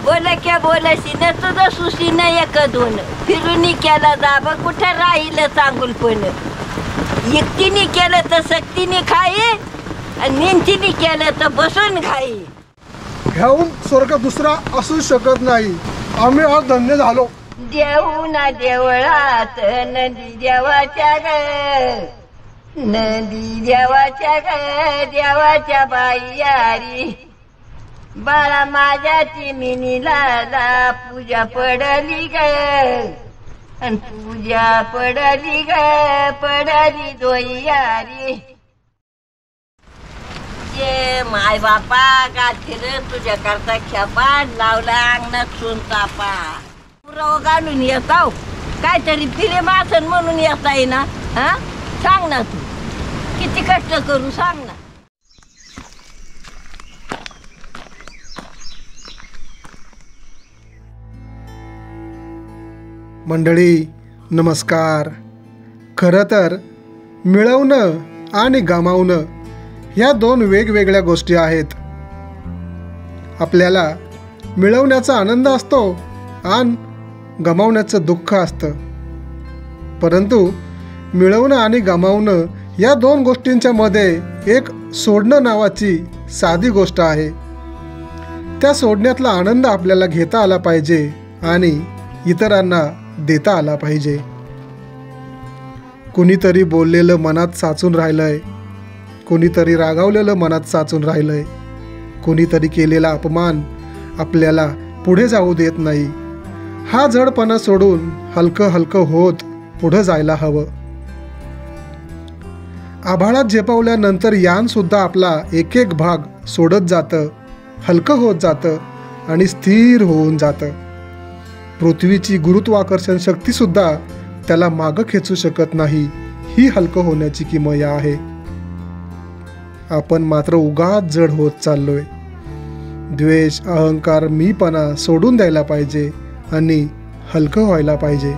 बोला क्या बोलाशी न तुझं सुशी न एक दोन फिरून केला दाबा कुठं राहिलं चांगुलपण एकटीने केलं तर सक्तीने खाई आणि मेहनतीने केलं तर बसून खाई. घेऊन स्वर्ग दुसरा असू शकत नाही. आम्ही आज धन्य झालो. देऊ ना देवळात नदी देवाच्या ग नदी देवाच्या ग देवाच्या बाई यारी बाळा माझ्या चिमिनीला पूजा पडली ग आणि पूजा पडली ग पडली दोयारी. ये माय बापा गाठील तुझ्या करता खेपा लावला अंगणात सोनतापा पुराव घालून येताव काहीतरी फिरे मासन म्हणून येता येईना. हा सांग ना तू किती कष्ट करू सांग ना. मंडळी नमस्कार. खरं तर मिळवणं आणि गमावणं ह्या दोन वेगवेगळ्या गोष्टी आहेत. आपल्याला मिळवण्याचा आनंद असतो आणि गमावण्याचं दुःख असतं. परंतु मिळवणं आणि गमावणं या दोन गोष्टींच्या मध्ये एक सोडणं नावाची साधी गोष्ट आहे. त्या सोडण्यातला आनंद आपल्याला घेता आला पाहिजे आणि इतरांना देता आला पाहिजे. कुणीतरी बोललेलं मनात साचून राहिलंय, कुणीतरी रागावलेलं मनात साचून राहिलंय, कुणीतरी केलेला अपमान आपल्याला पुढे जाऊ देत नाही. हा जडपणा सोडून हलकं हलकं होत पुढं जायला हवं. आभाळात झेपावल्यानंतर यान सुद्धा आपला एक एक भाग सोडत जातं, हलकं होत जातं आणि स्थिर होऊन जातं. पृथ्वीची गुरुत्वाकर्षण शक्ती सुद्धा त्याला मागं खेचू शकत नाही. ही हलकं होण्याची किमया आहे. आपण मात्र उगाच जड होत चाललोय. द्वेष, अहंकार, मीपणा सोडून द्यायला पाहिजे आणि हलकं व्हायला पाहिजे.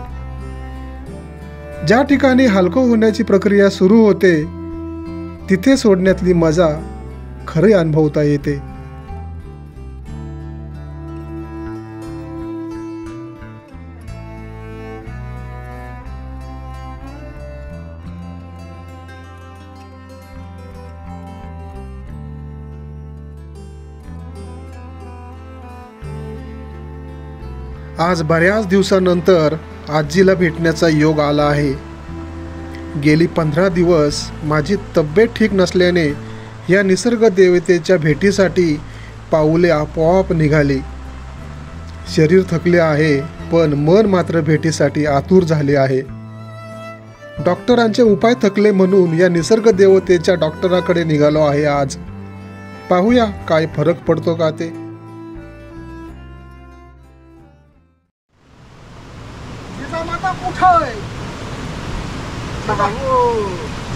ज्या ठिकाणी हलकं होण्याची प्रक्रिया सुरू होते तिथे सोडण्यातली मजा खरी अनुभवता येते. आज बऱ्याच दिवसानंतर आजीला भेटण्याचा योग आला आहे. गेली 15 दिवस माझी तब्येत ठीक नसल्याने या निसर्ग देवतेच्या भेटीसाठी पाऊले आपोआप निघाली. शरीर थकले आहे पण मन मात्र भेटीसाठी आतुर झाले आहे. डॉक्टरांचे उपाय थकले म्हणून या निसर्ग देवतेच्या डॉक्टराकडे निघालो आहे आज. पाहूया काय फरक पडतो का ते.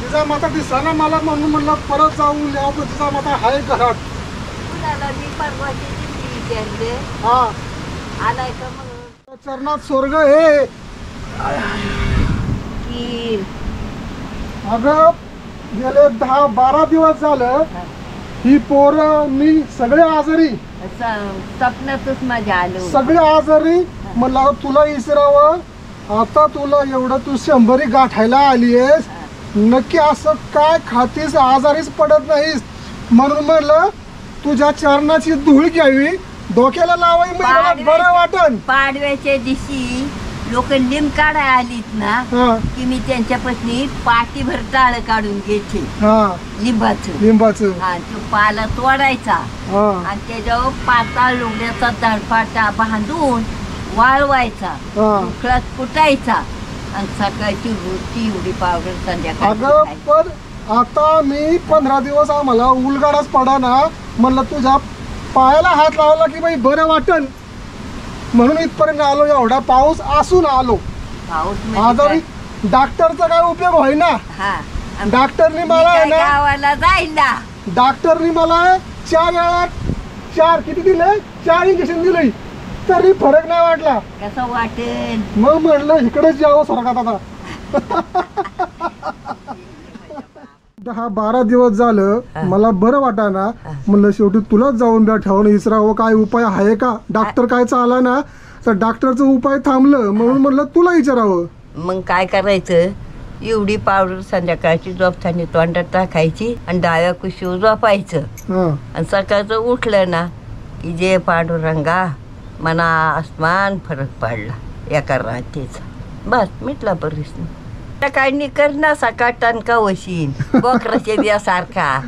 जिजामाता दिसला मला म्हणून म्हणलं परत जाऊन यावं. जिजामाता आहे घरात. चरणात स्वर्ग हे. अगं गेले 10-12 दिवस झालं ही पोरं मी सगळे आजारी. स्वप्नातच माझ्या आलं सगळे आजारी. मला तुला विसरावं. आता तुला एवढं तू 100 गाठायला आलीयस. नक्की असं काय खातीस आजारीच पडत नाहीस म्हणून म्हणलं तुझ्या चरणाची धूळ घ्यावी डोक्याला लावावी म्हणजे बरं वाटन. पाडव्याच्या दिवशी लोक लिंब काढायला आलीत ना की मी त्यांच्यापासून पाठीभर टाळ काढून घेते लिंबाचं. तो पाला तोडायचा आणि त्याच्यावर पाताळ लोंढ्याचा दडपाटा बांधून वाळवायचा, उकळात कुटायचा आणि सकाळची रोजची एवढी पावडर संध्याकाळी. पण आता मी 15 दिवस आम्हाला उलगाडाच पडा ना. म्हणलं तुझ्या पायाला हात लावला की बाई बरं वाटन म्हणून इथपर्यंत आलो. एवढा पाऊस असून आलो. आजारी डॉक्टरचा काय उपयोग होईना. डॉक्टरनी मला गावाला जायला डॉक्टरनी मला 4 वेळा 4 किती दिले 4 इंजेक्शन दिले तरी फरक नाही वाटला. कसं वाटेल मग म्हणलं इकडेच यावं स्वर्गात आता. 10-12 दिवस झालं मला बरं वाटाना, म्हणलं शेवटी तुलाच जाऊन द्या ठेवून इसरावं काय उपाय आहे का. डॉक्टर काय चाला ना तर डॉक्टरचं उपाय थांबलं म्हणून म्हणलं तुला विचारावं. मग काय करायचं, एवढी पावडर संध्याकाळची झोपताना तोंडात टाकायची आणि डाव्या कुशीवर झोपायचं. आणि सकाळचं उठलं ना की जे पांडुरंगा मना आसमान फरक पडला एका रात्रीचा, बस मिटला प्रश्न. काय निकर ना सकाळ टणका वशीन बोकराच्या द्यासारखा,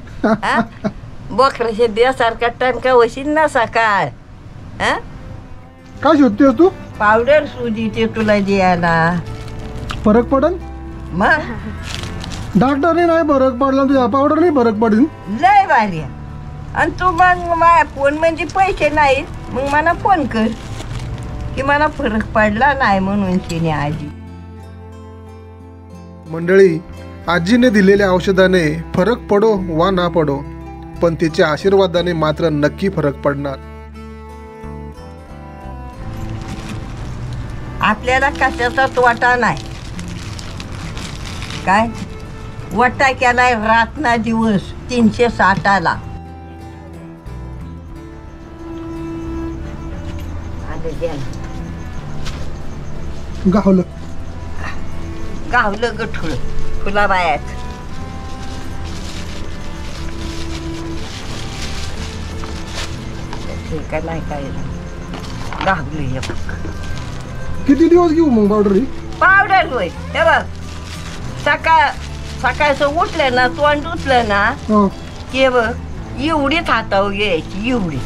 बोकराच्या द्यासारखा टणका वशीन ना सकाळ. काय शोधतेस तू? पावडर सुजीचे तुला द्यायला फरक पडन. मग डॉक्टरने नाही फरक पडला तुझ्या पावडर नाही फरक पडेल. लय भारी. आणि तू मग माझ्या फोन म्हणजे पैसे नाहीत मग मला फोन कर की मला फरक पडला नाही म्हणून तिने आजी. मंडळी, आजीने दिलेल्या औषधाने फरक पडो वा ना पडो पण तिच्या आशीर्वादाने मात्र नक्की फरक पडणार. आपल्याला कशाचा तोटा नाही. काय वटा केलाय रात ना दिवस 360ला. गावलं गावलं गठुळ फुलाबायात. ठीक आहे, नाही काय गावलं. हे बघ किती दिवस घेऊ मग पावडर? पावडर होय. हे बघ सकाळचं उठलं ना तोंड उठलं ना की बघ एवढीच हातावर घ्यायची, एवढी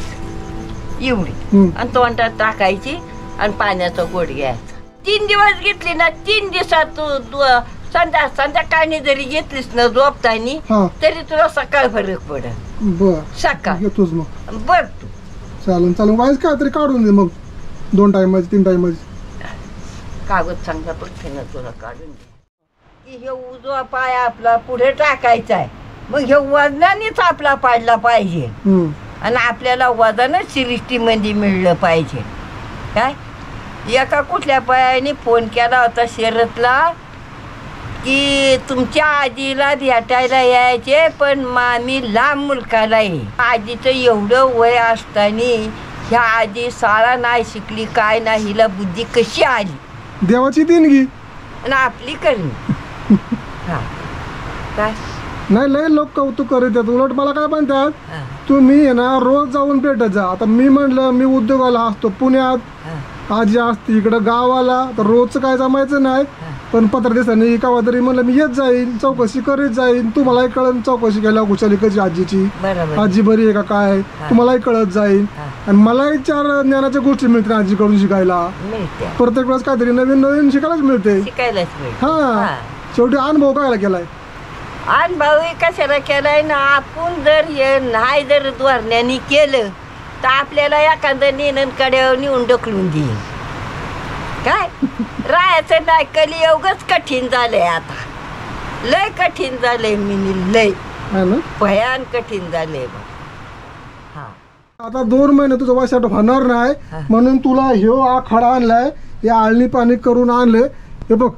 आणि तोंडात टाकायची आणि पाण्याचा गोड घ्यायचा. 3 दिवस घेतली ना 3 दिवसात तू संध्याकाळी जरी घेतलीस ना झोपतानी तरी तुला सकाळ फरक पडेल. सकाळ घेतोच मग. बर तू चालेल वाईस काय तरी काढून दे मग 2 टाइमाची 3 टाइमाची. कागद चांगला पटकन तुला काढून दे की हे उजवा पाय आपला पुढे टाकायचा आहे. मग हे वजनानेच आपला पाडला पाहिजे आणि आपल्याला वजनच सृष्टीमध्ये मिळलं पाहिजे. काय एका कुठल्या पायाने फोन केला होता शरतला की तुमच्या आजीला भेटायला यायचे पण मामी लांब मुलकाला आहे. आजीचं एवढं वय असताना ह्या आजी शाळा नाही शिकली काय नाही, हिला बुद्धी कशी आली? देवाची देणगी आणि आपली करणी. हा काय नाही लय लोक कौतुक करीत आहेत. उलट मला काय म्हणतात तुम्ही आहे ना रोज जाऊन भेटत जा. आता मी म्हणलं मी उद्योगाला असतो पुण्यात, आजी असते इकडं गावाला, तर रोजचं काय जमायचं नाही. पण 15 दिवसांनी केव्हा तरी म्हणलं मी येत जाईन, चौकशी करीत जाईन. तुम्हालाही कळन चौकशी केल्यावर कुशाली कशी आजीची, आजी बरी आहे का काय तुम्हालाही कळत जाईल. आणि मलाही 4 ज्ञानाच्या गोष्टी मिळतील आजीकडून शिकायला. प्रत्येक वेळेस काहीतरी नवीन नवीन शिकायलाच मिळते. हा शेवटी अनुभव कायला केलाय. अनुभव कशाला केलाय ना, आपण जर हे नाही जर द्वारण्याने केलं तर आपल्याला एखादं नेनकडे नेऊन ढकलून देईल. काय राहायचं नाही. कलियुगच कठीण झालंय आता, लय कठीण झालंय. मिनी लय भयान कठीण झालंय. आता 2 महिने तुझं वाशाट होणार नाही म्हणून तुला ह्यो आखाडा आणलाय. हे आळणी पाणी करून आणले. हे बघ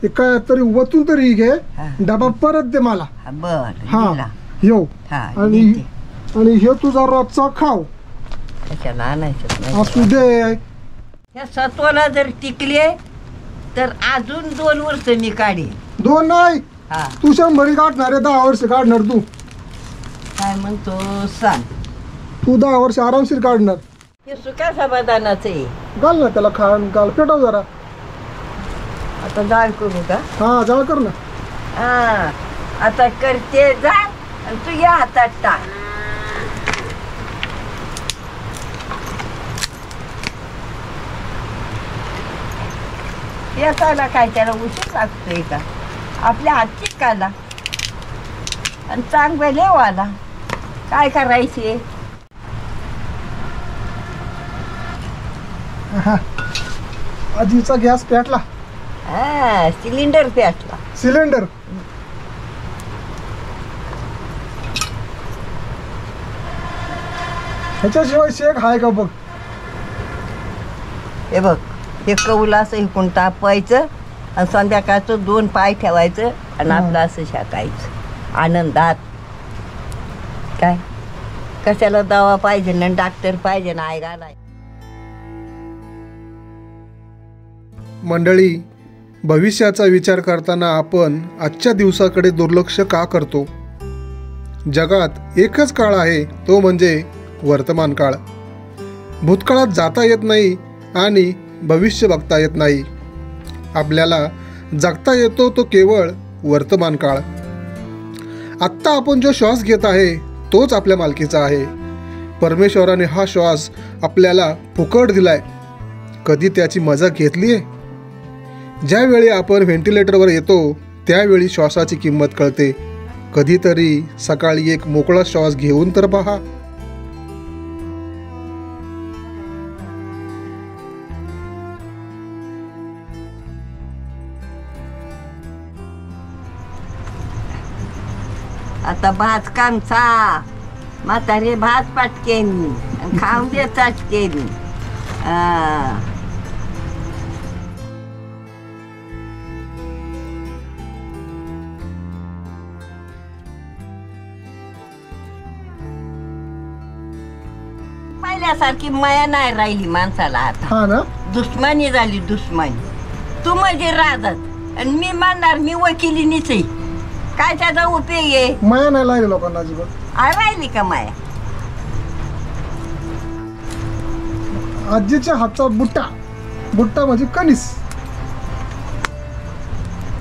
हे काय तरी वतून तरी घे, डबा परत दे मला. हा ह्यो आणि हे तुझा रोजचा खाव असू दे. ह्या सत्वाला जर टिकले तर अजून 2 वर्ष मी काढेन. 2 नाही तू 100 काढणार आहे. 10 वर्ष काढणार तू. काय म्हणतो सांग. तू 10 वर्ष आरामशीर काढणार. हे सुका समाधानाचं आहे. घाल ना त्याला खाण घाल पेटव जरा. आता जाळ करू का? हा जाळ कर ना. हा आता करते जाळ आणि तू या हातात टाक. याला काय त्याला उशीर लागतोय का? आपल्या हातची काला आणि चांगला लेवाला काय करायचे. आजीचा गॅस पेटला. हा सिलेंडर पेटला. सिलेंडर ह्याच्याशिवाय शेक हाय का बघ. हे बघ हे कौल असं इकून तापवायचं आणि संध्याकाळचं 2 पाय ठेवायचं आणि आपलं असं शाकायचं. आनंदात. काय कशाला दवा पाहिजे ना, डॉक्टर पाहिजे ना, आई घालाय. मंडळी, भविष्याचा विचार करताना आपण आजच्या दिवसाकडे दुर्लक्ष का करतो? जगात एकच काळ आहे, तो म्हणजे वर्तमान काळ. भूतकाळात जाता येत नाही आणि भविष्य बघता येत नाही. आपल्याला जगता येतो तो केवळ वर्तमान काळ. आत्ता आपण जो श्वास घेत आहे तोच आपल्या मालकीचा आहे. परमेश्वराने हा श्वास आपल्याला फुकट दिलाय. कधी त्याची मजा घेतली आहे? ज्यावेळी आपण व्हेंटिलेटरवर येतो त्यावेळी श्वासाची किंमत कळते. कधीतरी सकाळी एक मोकळा श्वास घेऊन तर पहा. आता भात कामचा म्हातारे भात पाटकेनी खाऊन देतात केली. पहिल्यासारखी माया नाही राहिली माणसाला आता. हा ना, दुश्मनी झाली दुश्मनी. तू म्हणजे राहतात आणि मी म्हणणार मी वकिलीनीच आहे. काय त्याचा उपयोग आहे? माया नाही लागली लोकांना अजिबात. राहिली का माया? आजीच्या हातचा बुट्टा, बुट्टा म्हणजे कणीस.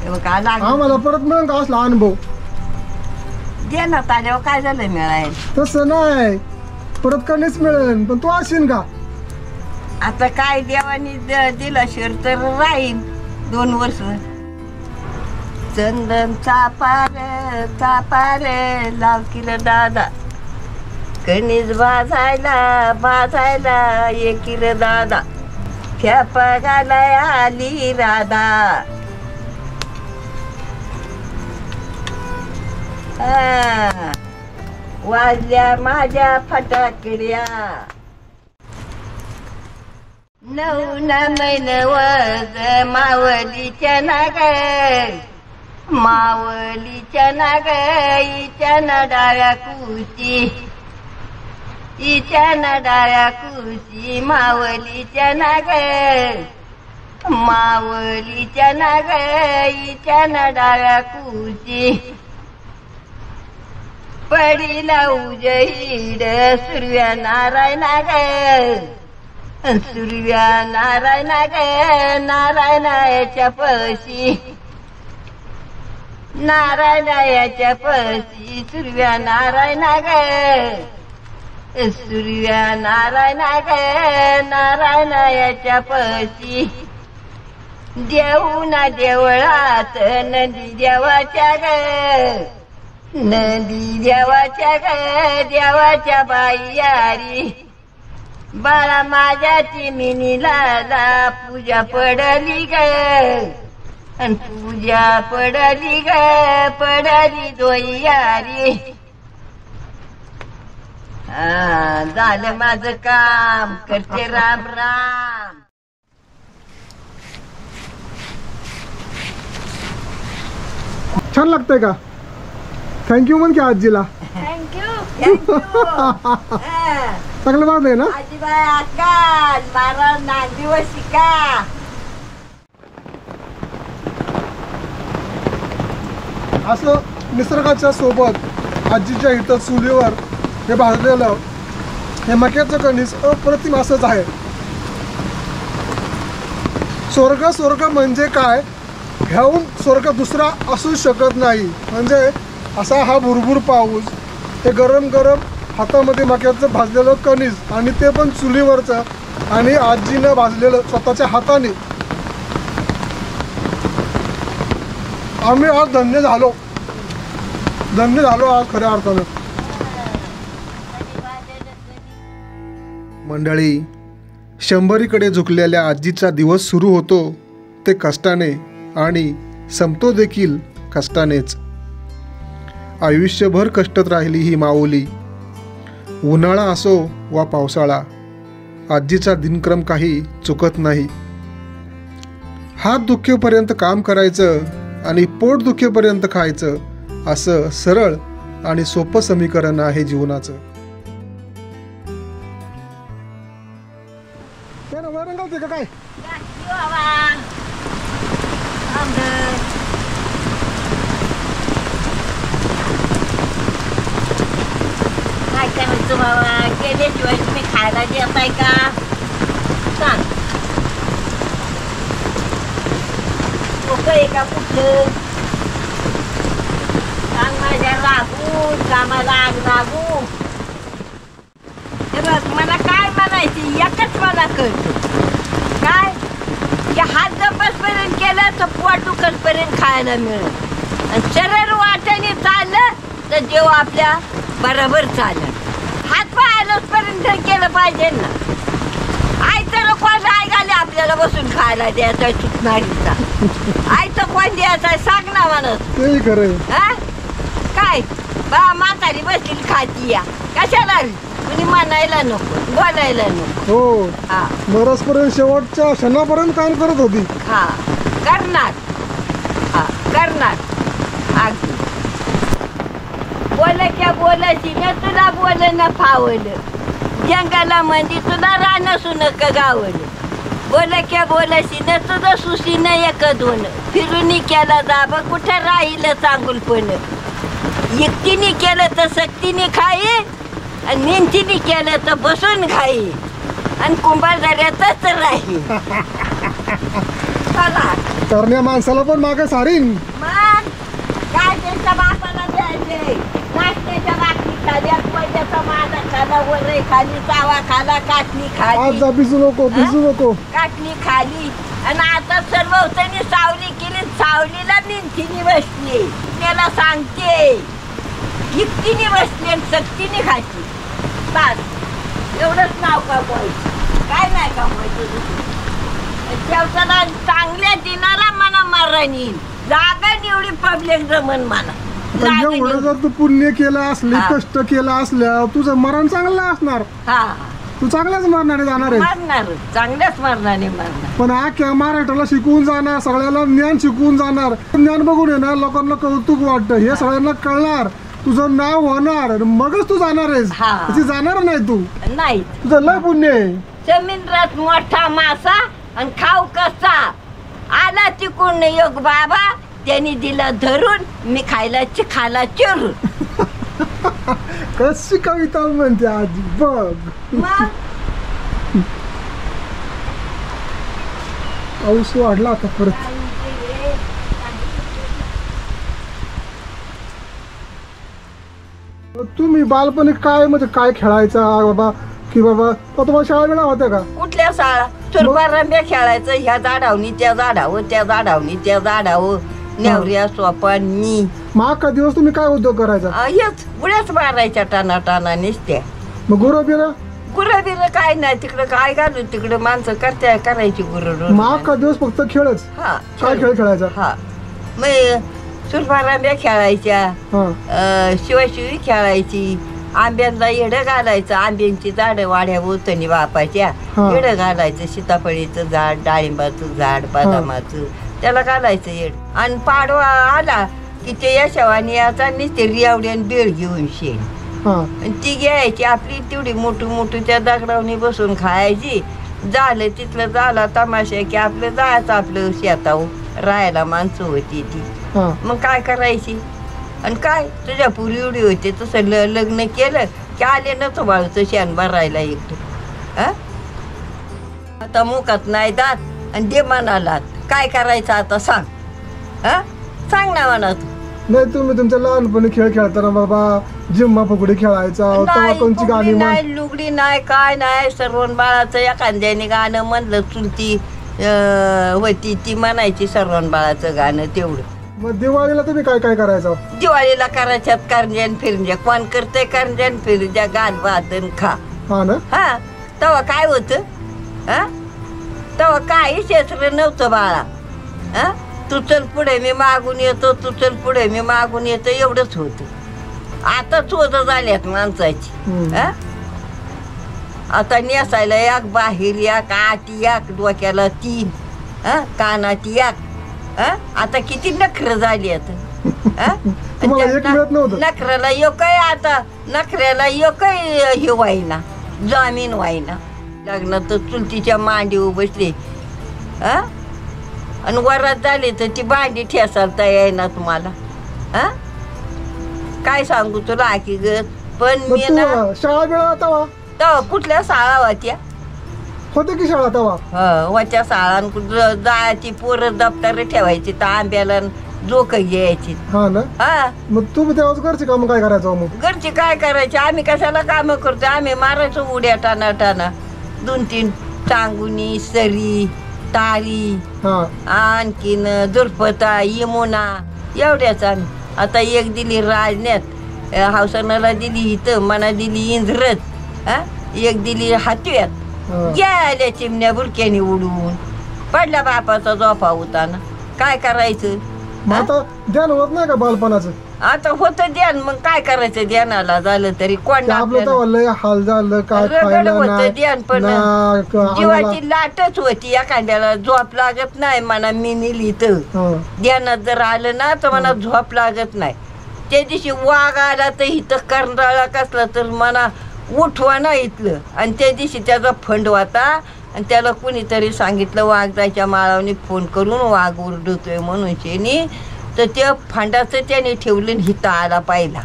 आम्हाला परत मिळून का असला अनुभव? दे ना ताज्यावर काय झालं मिळाय? तसं नाही, परत कणीस मिळेल, पण तू असेल का? आता काय देवानी दिला शिर तर राहील 2 वर्ष. चंदन चापार लावकील दादा, कणीस भाजायला एकील दादा, खेपा घालाय आली राधा. वाजल्या माझ्या फटाकड्या. 9 महिनवत मावलीच्या नाग, मावलीच्या नाग, हिच्या नडाळ्या कुशी, हिच्या नडाळ्या कुशी, मावलीच्या नाग, मावलीच्या नाग, हिच्या नडाळ्या कुशी. पडीला उजईड सुरव्या नारायणा ग, सुरव्या नारायणा ग, नारायणाच्या पशी, नारायणाच्या पशी, सुरव्या नारायणा ग, सुरव्या नारायणा ग, नारायणाच्या पशी. देऊना देवळात नंदी देवाच्या ग, नंदी देवाच्या ग, देवाच्या बाई यारी. बाळा माझ्या चिमिनीला पूजा पडली ग, पूजा पडली ग, पडली दोई यारी. झालं माझं काम, करते राम राम. छान लागतंय का? थँक्यू म्हण की आजीला. थँक्यू. चांगलं वाजलंय ना? आजीबाई आकाल मारा नांदीवर शिका. असं निसर्गाच्या सोबत आजीच्या इथं चुलीवर हे भाजलेलं हे मक्याचं कणीस अप्रतिम असंच आहे. स्वर्ग म्हणजे काय, ह्याहून स्वर्ग दुसरा असू शकत नाही. म्हणजे असा हा भुरभुर पाऊस, हे गरम गरम हातामध्ये मक्याचं भाजलेलं कणीस आणि ते पण चुलीवरचं आणि आजीनं भाजलेलं स्वतःच्या हाताने. आम्ही आज धन्य झालो आज खऱ्या अर्थानं. मंडळी, 100कडे झुकलेल्या आजीचा दिवस सुरू होतो ते कष्टाने आणि संपतो देखील कष्टानेच. आयुष्यभर कष्टात राहिली ही माऊली. उन्हाळा असो वा पावसाळा, आजीचा दिनक्रम काही चुकत नाही. हात दुखेपर्यंत काम करायचं आणि पोट दुखेपर्यंत खायचं असं सरळ आणि सोपं समीकरण आहे जीवनाचं. काय काय करायचं बाबा, केल्याशिवाय तुम्ही खायला देताय का? सांग. लोक आहे का कुठलं? सांग माझ्या लागू कामाला लागू. हे बघ, मला काय म्हणायचं एकच मला कळतं काय, की हात जपसपर्यंत केलं तर पोट उकसपर्यंत खायला मिळत, आणि सरळ वाट्याने चाललं तर देव आपल्या बरोबर चाललं. हात पाय पर्यंत केलं पाहिजे ना. आयतं कोण आई घाले आपल्याला बसून खायला द्यायचा सुटणारीचा. आयतं कोण द्यायचा सांग ना म्हणत. हा काय बा म्हातारी बसली खाती या कशाला, कुणी म्हणायला नको बोलायला नको. हो, हा मरसपर्यंत शेवटच्या क्षणापर्यंत काम करत होती. हा करणार, हा करणार. अगदी बोलायच्या बोलायची ना तुला बोलणं फावलं, जंगला मंदी तुला रानं सुनक गावलं. बोलायच्या बोलायची ना तुझं सुशीनं एक दोन, फिरून केला दाब कुठं राहिलं चांगुलपण. एकटीने केलं तर सक्तीने खाई, आणि मेहनतीने केलं तर बसून खाई, आणि कुंभारझाऱ्यातच राही. करण्या माणसाला पण मागे सारीन. मग काय त्यांच्या बापाला द्यायचे, नाश्त्याच्या बाटली खाली, पैशाचा माझा खाला, वरई खाली, चावा खाला, काटणी खाली. भिजू नको, भिजू नको. काटणी खाली, आणि आता सर्व होतं सावली केली, सावलीला मेहनतीने बसली. त्याला सांगते एकटीने बसली आणि सक्तीने खाती. बस एवढंच नाव कमवायचं, काय नाही कमवायचं. शेवटाला चांगल्या दिनाला मना मरण येईल, जागा एवढी पब्लिक जमन मला. एवढं जर तू पुण्य केलं असले, कष्ट केलं असल्या, तुझं मरण चांगलं असणार. हा तू चांगल्याच मरणाने जाणार आहे. मरणार, चांगल्याच मरणाने मरणार. पण अख्ख्या महाराष्ट्राला शिकवून जाणार, सगळ्याला ज्ञान शिकवून जाणार. ज्ञान बघून येणार लोकांना कौतुक वाटतं, हे सगळ्यांना कळणार, तुझं नाव होणार, मगच तू जाणार आहेस. त्याची जाणार नाही तू, नाही. तुझं लय पुण्य आहे. समुद्रात मोठा मासा आणि खाऊ कसा आला तिकडून योग बाबा, त्यांनी दिला धरून, मी खायला चिखाला चिरून. कशी कविता म्हणते आजी बघ. पाऊस वाढला आता परत. तुम्ही बालपणी काय म्हणजे काय खेळायचा बाबा, की बाबा तुम्हाला शाळा वेळा होत्या का? कुठल्या शाळा? सुरबारंब्या खेळायचं, ह्या झाडावनी त्या झाडावं, त्या झाडावनी त्या झाडावं, नेवऱ्या सोपा नी. मग का दिवस तुम्ही काय उद्योग करायचा? हेच उड्याच मारायच्या टाना टाना निसत्या. मग गुरं बिरं? गुरं बिरं काय नाही, तिकडं काय घालू, तिकडं माणसं करते करायची गुरं. मग का दिवस फक्त खेळच? हा काय खेळ खेळायचा? हा मग सुरबारंब्या खेळायच्या, शिवाशिवी खेळायची, आंब्यांना येडं घालायचं, आंब्यांची झाडं वाड्या ओतनी बापाच्या, येडं घालायचं, सीताफळीचं झाड, डाळिंबाचं झाड, बदामाचं, त्याला घालायचं येड. आणि पाडवा आला की ते यशवानी याचा नुसते रियावडी आणि बेळ घेऊन शेण, आणि ती घ्यायची आपली तेवढी मोठू मोठू त्या दगडावनी बसून खायची. झालं तिथलं झाला तमाशा की आपलं जायचं आपलं शेतावर, राहायला माणसं होती ती. मग काय करायची, आणि काय तुझ्या पुरी एवढी होते तसं लग्न केलं की आले नव्हतं बाळूचं शेण भरायला एकटं. आता मुखात नाही दात आणि दे मनाला, काय करायचं आता सांग. सांग ना म्हणा तू. नाही तुम्ही तुमच्या लहानपणी खेळ खेळताना बाबा जिम्मा फुगडी खेळायचा, कोणची गाणी नाही, लुगडी नाही, काय नाही. सर्वण बाळाचं एखाद्याने गाणं म्हणलं, चुलती होती ती म्हणायची सर्वण बाळाचं गाणं तेवढं. मग दिवाळीला तुम्ही काय काय करायचं? दिवाळीला करायच्यात करंज्यान फिरंज्या, कोण करते करंज्यान फिरंज्या, गाल वादन खा. हा ना. हा तेव्हा काय होतं, तेव्हा काही क्षेत्र नव्हतं बाळा. तू चल पुढे मी मागून येतो, तू चल पुढे मी मागून येतो, एवढंच होतं. आता चोद झाल्यात माणसाची. आता नेसायला एक, बाहेर एक, आत एक, डोक्याला 3, कानात एक. आता किती नखरं झाली आहेत. हा? तुम्हाला एक मिळत नव्हतं? नखऱ्याला एकही आता नखऱ्याला एकही हे व्हायना, जामीन व्हायना. लग्नात तर चुलतीच्या मांडीवर बसले हा, आणि वरात झाली तर ती भांडी ठेसालता येईना तुम्हाला. हा, काय सांगू तुला की ग. पण मग मी तू ना शाळा बिळा तवा तेव्हा कुठल्या शाळा होत्या? होते की शाळा तवा? वच्या शाळा जायची, पोरं दप्तर ठेवायची, तर आंब्याला जोक घ्यायची. हा ना. हा, मग तुम्ही तेव्हाच घरचे काम काय करायचं मग? घरची काय करायची, आम्ही कशाला काम करतो, आम्ही मारायचो उड्या टाना टाना. 2-3 टांगुनी, सरी, तारी, हा. आणखीन दुर्पता, यमुना, एवढ्याच आम्ही. आता एक दिली राजण्यात, हावसानाला दिली इथं, मना दिली इंद्रत, हा, एक दिली हातव्यात. हा. गेल्या चिमण्या बुरक्याने उडून पडला बापाचा झोपा होताना. काय करायचं? मग आता ध्यान होत नाही का बालपणाचं? आता होतं ध्यान, मग काय करायचं ध्यानाला झालं तरी कोण ते आपलं तेव्हा लय हाल झालं, काय रगड खायला होतं ध्यान, पण ना जीवाची लाटच होती. एखाद्याला झोप लागत नाही म्हणा, मी नेली तर ध्यानात जर आलं ना तर मला झोप लागत नाही. त्या दिवशी वाघ आला तर इथं करंडाळा कसला तर मला उठवा ना इथलं, आणि त्या दिवशी त्याचा फंड होता, आणि त्याला कुणीतरी सांगितलं वाघ जायच्या माळावनी फोन करून वाघ ओरडतोय म्हणून शेनी, तर त्या फंडाचं त्याने ठेवलं हिता आला पाहिला.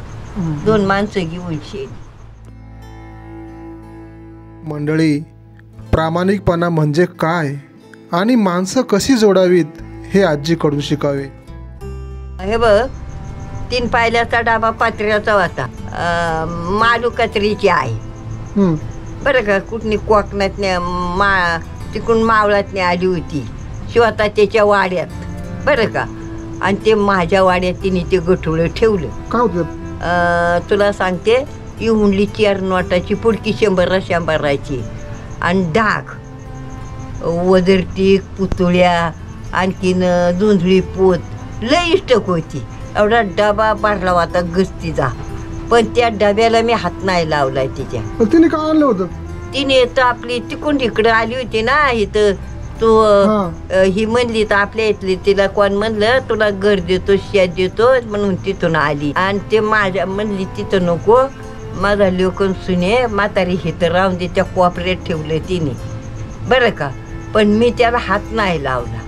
2 माणसं घेऊन शेनी. मंडळी, प्रामाणिकपणा म्हणजे काय आणि माणसं कशी जोडावीत हे आजीकडून शिकावे. हे बघ, 3 पायल्याचा डाबा पात्र्याचा होता. मालू कचरीची आहे बरं का, कुठली कोकणात तिकडून मावळात आली होती, स्वतः त्याच्या वाड्यात बरं का. आणि ते माझ्या वाड्यात तिने ते गठुळं ठेवलं. काय होतं तुला सांगते, इहुंडली 4 नोटाची पुडकी 100-100ची, आणि डाग, वदरटीक, पुतळ्या, आणखीन जुंजळी पोत लई इष्टक होती. एवढा डबा भरला होता गस्तीचा, पण त्या डब्याला मी हात नाही लावलाय तिच्या. तिने काय आणलं होतं? तिने तर आपली तिकडून इकडं आली होती ना इथं, तू ही म्हणली तर आपल्या इथली, तिला कोण म्हणलं तुला घर देतो, शेत देतो म्हणून तिथून आली. आणि ते माझ्या म्हणली तिथं नको, माझा लोकन सुने म्हातारी हिथं राहून दे, त्या कोपऱ्यात ठेवलं तिने बरं का. पण मी त्याला हात नाही लावला,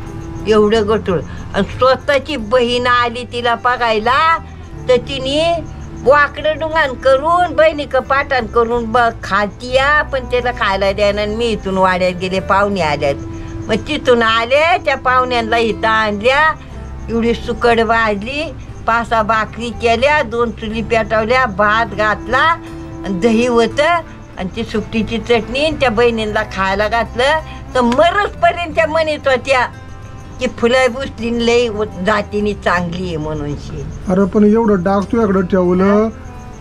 एवढं गटूळ. आणि स्वतःची बहीण आली तिला बघायला, तर तिने वाकडं डुंगान करून बहिणीक पाटान करून खातिया, पण त्याला खायला द्यायला. आणि मी इथून वाड्यात गेले, पाहुणे आल्यात, मग तिथून आले, त्या पाहुण्यांना इथं आणल्या, एवढी सुकड भाजली, 5-6 भाकरी केल्या, 2 चुली पेटवल्या, भात घातला, आणि दही होतं, आणि ती सुकटीची चटणी. त्या बहिणींना खायला घातलं, तर मरसपर्यंत त्या म्हणत होत्या की फुलं बुसली लई जातीने चांगली आहे म्हणून. अरे पण एवढं डाग तुझ्याकडे ठेवलं,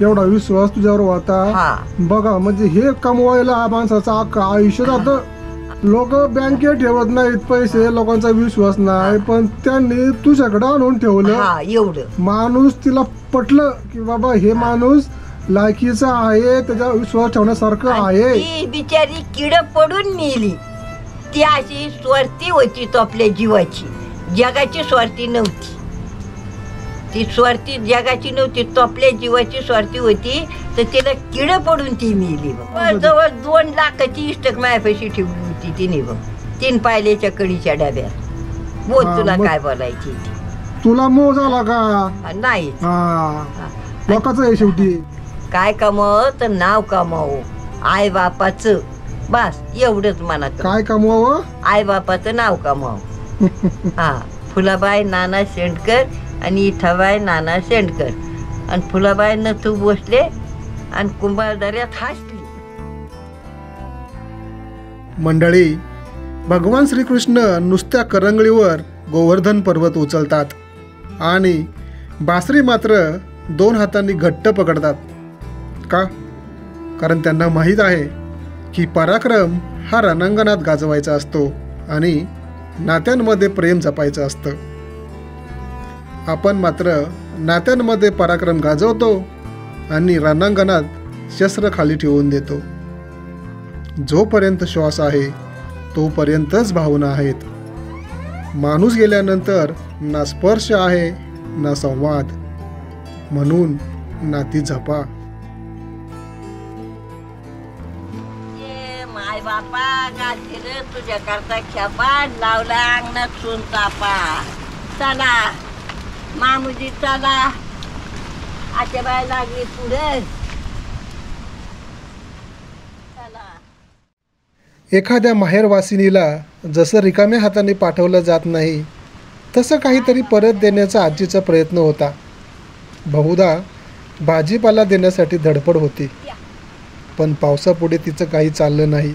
एवढा विश्वास तुझ्यावर होता बघा. म्हणजे हे कमवायला हा माणसाचा आयुष्य जातं. लोक बँकेत ठेवत नाहीत पैसे, लोकांचा विश्वास नाही, पण त्यांनी तुझ्याकडे आणून ठेवलं. एवढं माणूस तिला पटलं की बाबा हे माणूस लायकीचा आहे, त्याचा विश्वास ठेवण्यासारखं आहे. ती बिचारी किड पडून मेली. ती अशी स्वार्थी होती तो आपल्या जीवाची, जगाची स्वार्थी नव्हती. ती स्वार्थी जगाची नव्हती, तो आपल्या जीवाची स्वार्थी होती, तर तिला किड पडून ती मेली. जवळ 2 लाखाची इष्टक माझ्यापाशी ठेवली होती तिने बघ, 3 पायल्याच्या कडीच्या डब्यात. बोल तुला काय बोलायची. तुला मोह झाला का? नाही, लोकांचं आहे शेवटी. काय कमाव तर नाव कमावं आई बापाचं, बस एवढंच मनात. काय कमवावं? आई बापाचं नाव कमाव. फुलाबाई नाना शेंडकर आणि इठाबाई नाना शेंडकर. आणि फुलाबाई नथू बसले आणि कुंभारदऱ्यात हसली. मंडळी, भगवान श्रीकृष्ण नुसत्या करंगळीवर गोवर्धन पर्वत उचलतात, आणि बासरी मात्र 2 हातांनी घट्ट पकडतात. का? कारण त्यांना माहीत आहे की पराक्रम हा रणांगणात गाजवायचा असतो आणि नात्यांमध्ये प्रेम जपायचं असतं. आपण मात्र नात्यांमध्ये पराक्रम गाजवतो आणि रणांगणात शस्त्र खाली ठेवून देतो. जोपर्यंत श्वास आहे तोपर्यंतच भावना आहेत. माणूस गेल्यानंतर ना स्पर्श आहे ना संवाद, म्हणून नाती जपा. माय बापा गाठीर तुझ्या करता खेपाट लावला अंगणात सोन चापा. चला मामुजी चला, आच्या बाय लागली पुढे. एखाद्या माहेरवासिनीला जसं रिकाम्या हाताने पाठवलं जात नाही तसं काहीतरी परत देण्याचा आजीचा प्रयत्न होता. बहुधा भाजीपाला देण्यासाठी धडपड होती, पण पावसापुढे तिचं काही चाललं नाही.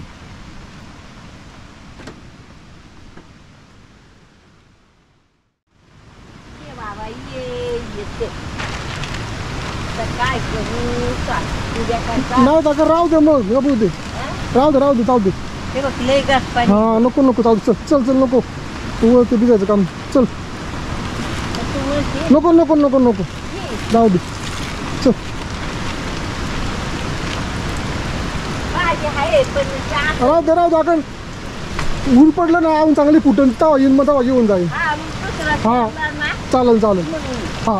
नाही काका राहू दे, मग राहू दे, राहू दे, राहू दे, जाऊ दे. हा नको नको, चालू चल चल चल, नको तू ते भिजायचं काम, चल नको नको नको नको, जाऊ दे चल. राहू दे राहू दे, आपण ऊन पडलं ना, आऊन चांगली फुटून तवा येईन, मग तवा घेऊन जाईल. हा चालेल चालेल, हा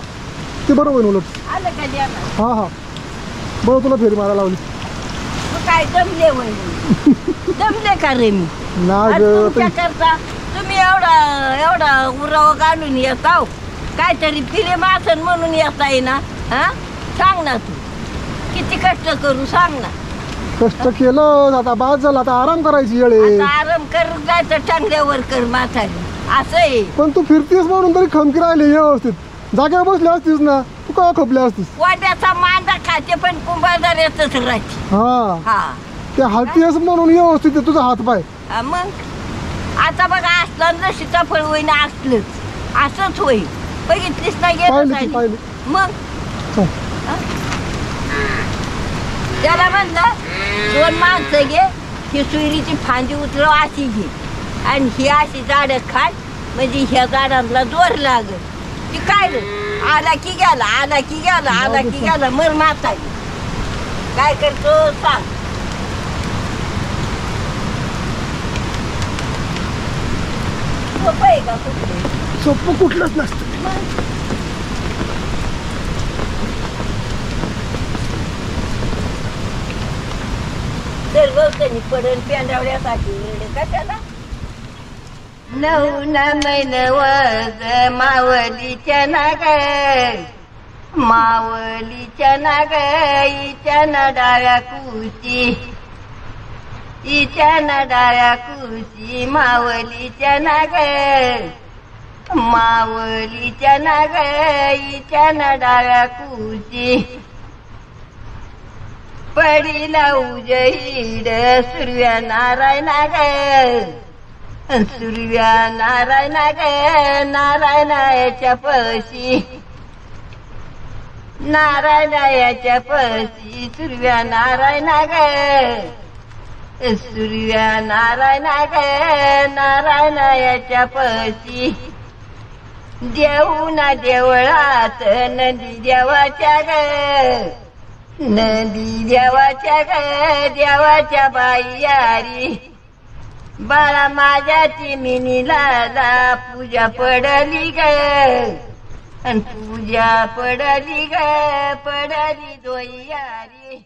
ते बरोबर होईल उलट. हा हा बरोबर, तुला फेरी मारा लावली. काय जमले जमले का रे मी? करता तुम्ही एवढा उराव घालून येताव, काहीतरी फिरे मासन म्हणून येताय ना. हा सांग ना, तू किती कष्ट करू सांग ना. कष्ट केलं आता बाद झालं, आता आराम करायची वेळ. आराम करून जायचं चांगल्यावर कर म्हातारी, असं आहे. पण तू फिरतीस म्हणून तरी खमकी राहिली व्यवस्थित, जागेवर बसली असतीस ना, तू का खपली असतीस. वाड्याचा मांडा खाते पण कुंभारदार येतच राहायची. हा ते हातीस म्हणून व्यवस्थित तुझा हात पाय. मग आता बघा, असलं नशीचा फळ होईना, असलंच असंच होईल. बघितलीस ना गेलं मग. त्याला म्हणलं 2 माणसं घे, ही सुईरीची फांदी उचलव अशी घे, आणि ही अशी झाडं खाट, म्हणजे ह्या झाडांना जोर लागल. ती काय रे, आला की गेला, आला की गेला, आला की गेला, मर माता. काय करतो सांग. सोपं आहे का कुठले? सोपं कुठलंच नसतं. तर गवतनी पडून पेंडावण्यासाठी कशाला. 9 महिनवज मावलीच्या नाग, मावलीच्या नाग, हिच्या नडाळ्या कुची, हिच्या नडाळ्या कुची, मावलीच्या नाग, मावलीच्या नाग, हिच्या नडाळ्या कुची. पडीला उजईड सुरव्या नारायणा ग, सुरव्या नारायणा ग, नारायणाच्या पशी, नारायणाच्या पशी, सुरव्या नारायणा ग, सुरव्या नारायणा ग, नारायणाच्या पशी. देऊना देवळात नदी देवाच्या ग, नदी देवाच्या ग, देवाच्या बाई यारी. बाळा माझ्या चिमिनीला पूजा पडली ग, पूजा पडली ग, पडली दोई यारी.